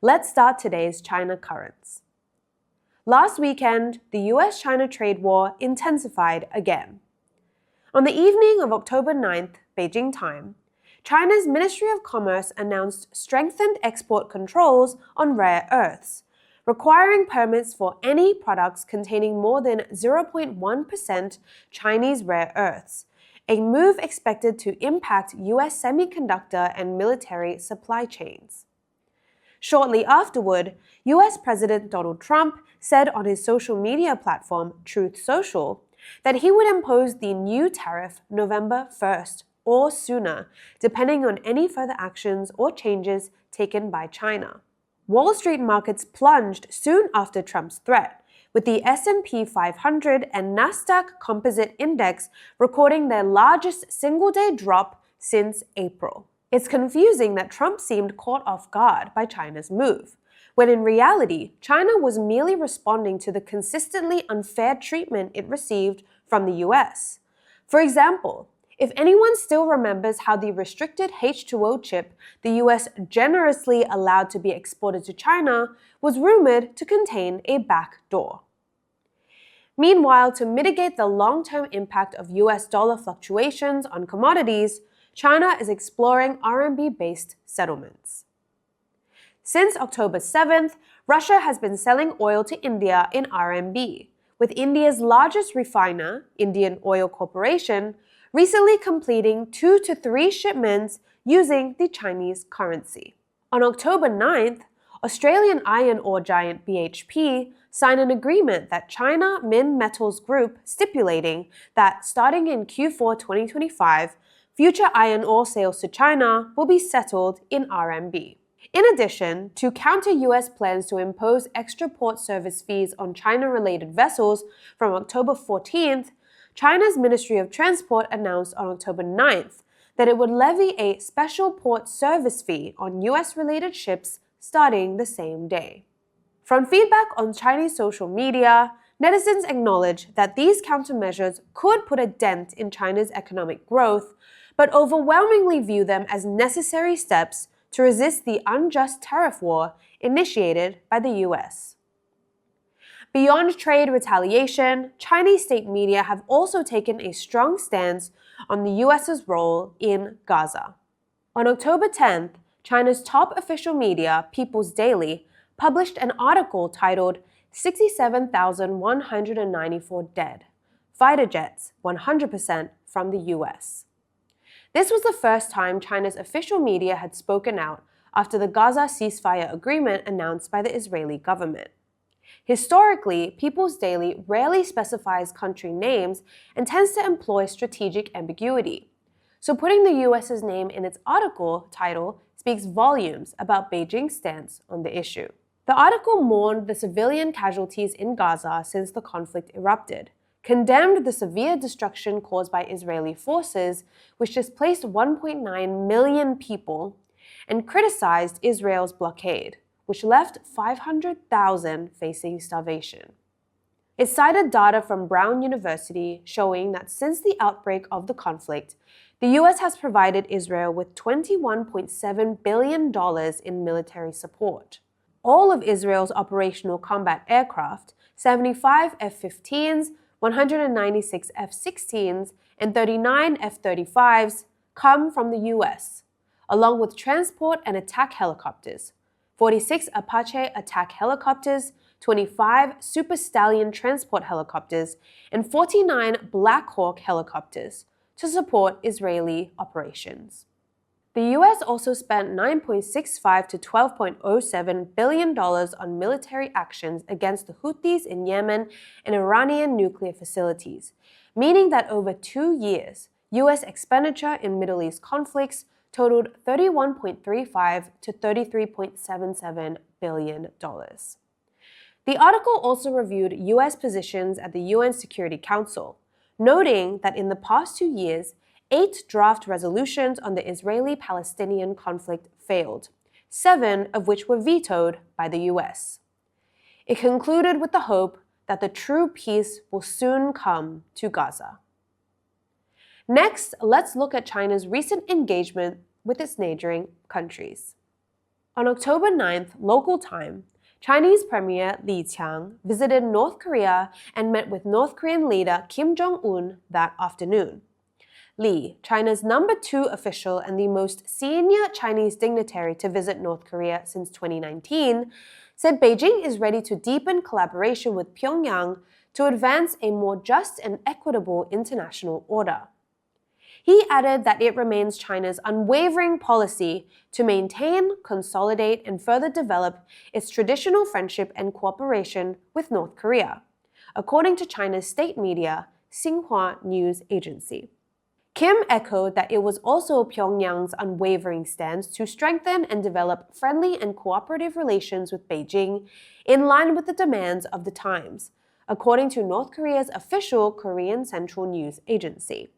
Let's start today's China currents. Last weekend, the US-China trade war intensified again. On the evening of October 9th, Beijing time, China's Ministry of Commerce announced strengthened export controls on rare earths, requiring permits for any products containing more than 0.1% Chinese rare earths, a move expected to impact US semiconductor and military supply chains. Shortly afterward, US President Donald Trump said on his social media platform Truth Social that he would impose the new tariff November 1st or sooner, depending on any further actions or changes taken by China. Wall Street markets plunged soon after Trump's threat, with the S&P 500 and Nasdaq Composite Index recording their largest single-day drop since April. It's confusing that Trump seemed caught off guard by China's move, when in reality, China was merely responding to the consistently unfair treatment it received from the US. For example, if anyone still remembers how the restricted H2O chip the US generously allowed to be exported to China was rumored to contain a back door. Meanwhile, to mitigate the long-term impact of US dollar fluctuations on commodities, China is exploring RMB-based settlements. Since October 7th, Russia has been selling oil to India in RMB, with India's largest refiner, Indian Oil Corporation, recently completing 2 to 3 shipments using the Chinese currency. On October 9th, Australian iron ore giant BHP signed an agreement that China Minmetals Group stipulating that starting in Q4 2025, future iron ore sales to China will be settled in RMB. In addition, to counter US plans to impose extra port service fees on China-related vessels from October 14th, China's Ministry of Transport announced on October 9th that it would levy a special port service fee on US-related ships starting the same day. From feedback on Chinese social media, netizens acknowledge that these countermeasures could put a dent in China's economic growth, but overwhelmingly view them as necessary steps to resist the unjust tariff war initiated by the US. Beyond trade retaliation, Chinese state media have also taken a strong stance on the US's role in Gaza. On October 10th, China's top official media, People's Daily, published an article titled 67,194 Dead, Fighter Jets 100% from the US. This was the first time China's official media had spoken out after the Gaza ceasefire agreement announced by the Israeli government. Historically, People's Daily rarely specifies country names and tends to employ strategic ambiguity. So putting the US's name in its article title speaks volumes about Beijing's stance on the issue. The article mourned the civilian casualties in Gaza since the conflict erupted, condemned the severe destruction caused by Israeli forces, which displaced 1.9 million people, and criticized Israel's blockade, which left 500,000 facing starvation. It cited data from Brown University showing that since the outbreak of the conflict, the US has provided Israel with $21.7 billion in military support. All of Israel's operational combat aircraft, 75 F-15s, 196 F-16s, and 39 F-35s, come from the US, along with transport and attack helicopters, 46 Apache attack helicopters, 25 Super Stallion transport helicopters, and 49 Black Hawk helicopters to support Israeli operations. The US also spent $9.65 to $12.07 billion on military actions against the Houthis in Yemen and Iranian nuclear facilities, meaning that over 2 years, US expenditure in Middle East conflicts totaled $31.35 to $33.77 billion. The article also reviewed US positions at the UN Security Council, noting that in the past 2 years, 8 draft resolutions on the Israeli-Palestinian conflict failed, 7 of which were vetoed by the US. It concluded with the hope that the true peace will soon come to Gaza. Next, let's look at China's recent engagement with its neighboring countries. On October 9th, local time, Chinese Premier Li Qiang visited North Korea and met with North Korean leader Kim Jong-un that afternoon. Li, China's number 2 official and the most senior Chinese dignitary to visit North Korea since 2019, said Beijing is ready to deepen collaboration with Pyongyang to advance a more just and equitable international order. He added that it remains China's unwavering policy to maintain, consolidate, and further develop its traditional friendship and cooperation with North Korea, according to China's state media, Xinhua News Agency. Kim echoed that it was also Pyongyang's unwavering stance to strengthen and develop friendly and cooperative relations with Beijing in line with the demands of the times, according to North Korea's official Korean Central News Agency.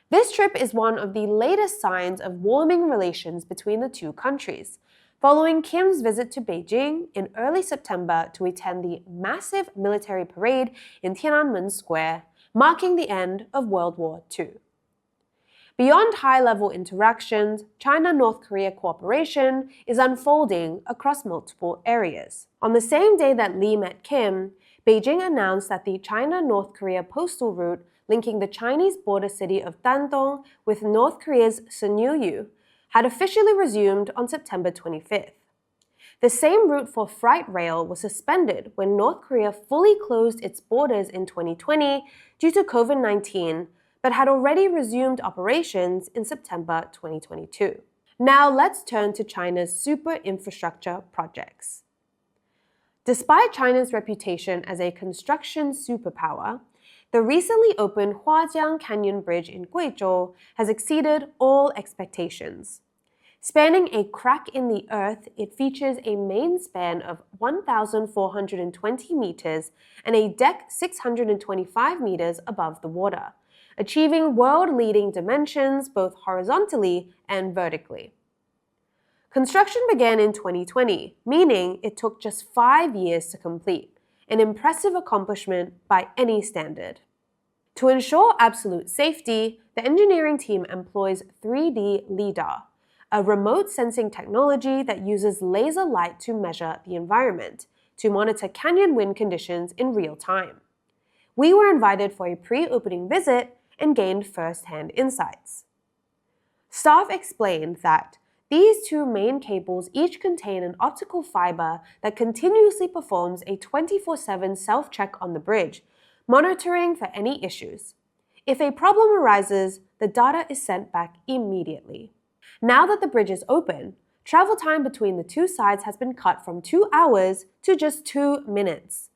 This trip is one of the latest signs of warming relations between the two countries, following Kim's visit to Beijing in early September to attend the massive military parade in Tiananmen Square, marking the end of World War II. Beyond high-level interactions, China-North Korea cooperation is unfolding across multiple areas. On the same day that Li met Kim, Beijing announced that the China-North Korea postal route linking the Chinese border city of Dandong with North Korea's Sunilyu had officially resumed on September 25th. The same route for freight rail was suspended when North Korea fully closed its borders in 2020 due to COVID-19, but had already resumed operations in September 2022. Now let's turn to China's super infrastructure projects. Despite China's reputation as a construction superpower, the recently opened Huajiang Canyon Bridge in Guizhou has exceeded all expectations. Spanning a crack in the earth, it features a main span of 1,420 meters and a deck 625 meters above the water, achieving world-leading dimensions both horizontally and vertically. Construction began in 2020, meaning it took just 5 years to complete, an impressive accomplishment by any standard. To ensure absolute safety, the engineering team employs 3D LiDAR, a remote sensing technology that uses laser light to measure the environment, to monitor canyon wind conditions in real time. We were invited for a pre-opening visit and gained first-hand insights. Staff explained that these two main cables each contain an optical fiber that continuously performs a 24/7 self-check on the bridge, monitoring for any issues. If a problem arises, the data is sent back immediately. Now that the bridge is open, travel time between the two sides has been cut from 2 hours to just 2 minutes.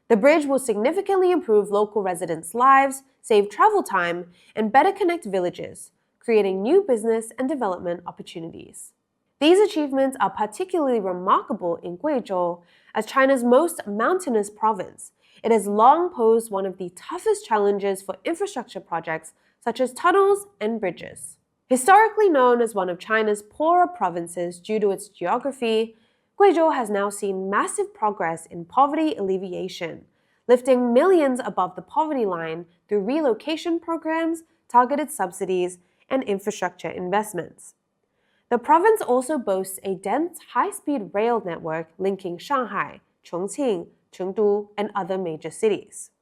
The bridge will significantly improve local residents' lives, save travel time, and better connect villages, creating new business and development opportunities. These achievements are particularly remarkable in Guizhou, as China's most mountainous province. It has long posed one of the toughest challenges for infrastructure projects such as tunnels and bridges. Historically known as one of China's poorer provinces due to its geography, Guizhou has now seen massive progress in poverty alleviation, lifting millions above the poverty line through relocation programs, targeted subsidies, and infrastructure investments. The province also boasts a dense high-speed rail network linking Shanghai, Chongqing, Chengdu, and other major cities.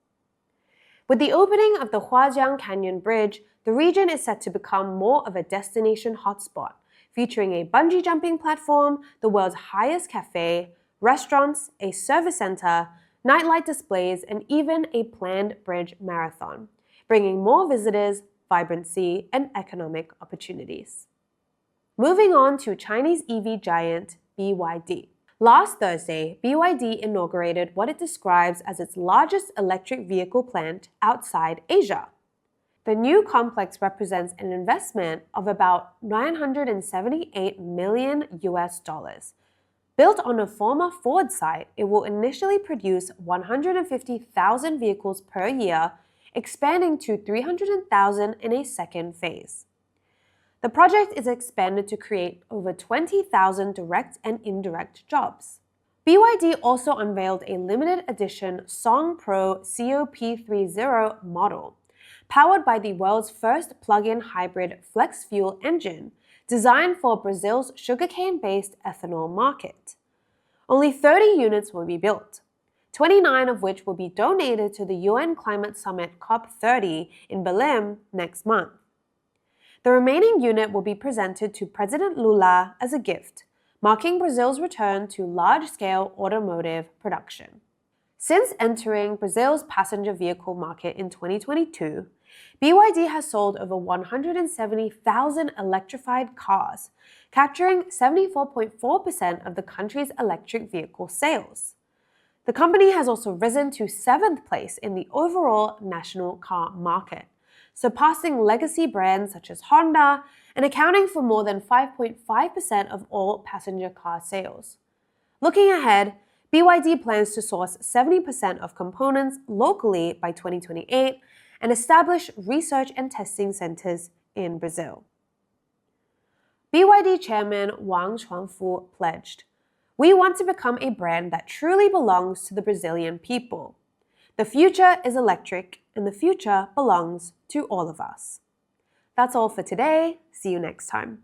With the opening of the Huajiang Canyon Bridge, the region is set to become more of a destination hotspot, featuring a bungee jumping platform, the world's highest cafe, restaurants, a service center, nightlight displays, and even a planned bridge marathon, bringing more visitors, vibrancy, and economic opportunities. Moving on to Chinese EV giant BYD. Last Thursday, BYD inaugurated what it describes as its largest electric vehicle plant outside Asia. The new complex represents an investment of about $978 million. Built on a former Ford site, it will initially produce 150,000 vehicles per year, expanding to 300,000 in a second phase. The project is expanded to create over 20,000 direct and indirect jobs. BYD also unveiled a limited edition Song Pro COP30 model, powered by the world's first plug-in hybrid flex-fuel engine designed for Brazil's sugarcane-based ethanol market. Only 30 units will be built, 29 of which will be donated to the UN Climate Summit COP30 in Belém next month. The remaining unit will be presented to President Lula as a gift, marking Brazil's return to large-scale automotive production. Since entering Brazil's passenger vehicle market in 2022, BYD has sold over 170,000 electrified cars, capturing 74.4% of the country's electric vehicle sales. The company has also risen to 7th place in the overall national car market, surpassing legacy brands such as Honda and accounting for more than 5.5% of all passenger car sales. Looking ahead, BYD plans to source 70% of components locally by 2028 and establish research and testing centers in Brazil. BYD chairman Wang Chuanfu pledged, "We want to become a brand that truly belongs to the Brazilian people. The future is electric, and the future belongs to all of us." That's all for today. See you next time.